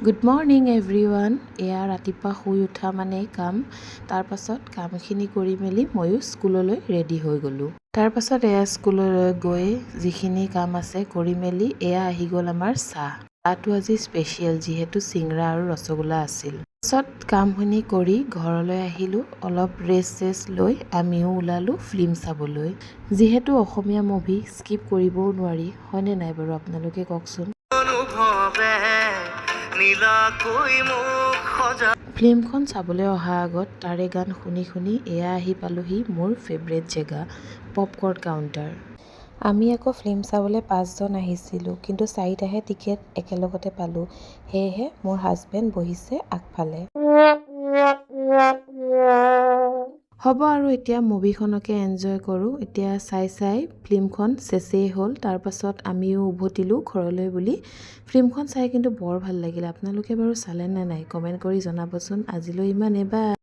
Good morning everyone. এয়া ৰাতিপুৱা শুই উঠা মানেই কাম। তাৰপাছত কামখিনি কৰি মেলি ময়ো স্কুললৈ ৰেডি হৈ গ'লোঁ। তাৰপাছত এয়া স্কুললৈ গৈ যিখিনি কাম আছে কৰি মেলি এয়া আহি গ'ল আমাৰ চাহ। চাহটো আজি স্পেচিয়েল যিহেতু চিংৰা আৰু ৰসগোল্লা আছিল। তাৰপাছত কামখিনি কৰি ঘৰলৈ আহিলোঁ। অলপ ৰেষ্ট লৈ আমিও ওলালোঁ ফিল্ম চাবলৈ। যিহেতু অসমীয়া মুভি স্কিপ কৰিবও নোৱাৰি, হয়নে নাই বাৰু আপোনালোকে কওকচোন। ফিল্মখন চাবলৈ অহাৰ আগত তাৰে গান শুনি শুনি এয়া আহি পালোহি মোৰ ফেভৰেট জেগা পপকৰ্ণ কাউণ্টাৰ। আমি আকৌ ফিল্ম চাবলৈ 5জন আহিছিলোঁ, কিন্তু 4টাহে টিকেট একেলগতে পালোঁ। সেয়েহে মোৰ হাজবেণ্ড বহিছে আগফালে। হ'ব আৰু এতিয়া মুভিখনকে এনজয় কৰোঁ। এতিয়া চাই ফিল্মখন চেচেই হ'ল। তাৰপাছত আমিও উভতিলোঁ ঘৰলৈ বুলি। ফিল্মখন চাই কিন্তু বৰ ভাল লাগিলে। আপোনালোকে বাৰু চালে নে নাই কমেণ্ট কৰি জনাবচোন। আজিলৈ ইমানেই, বাই।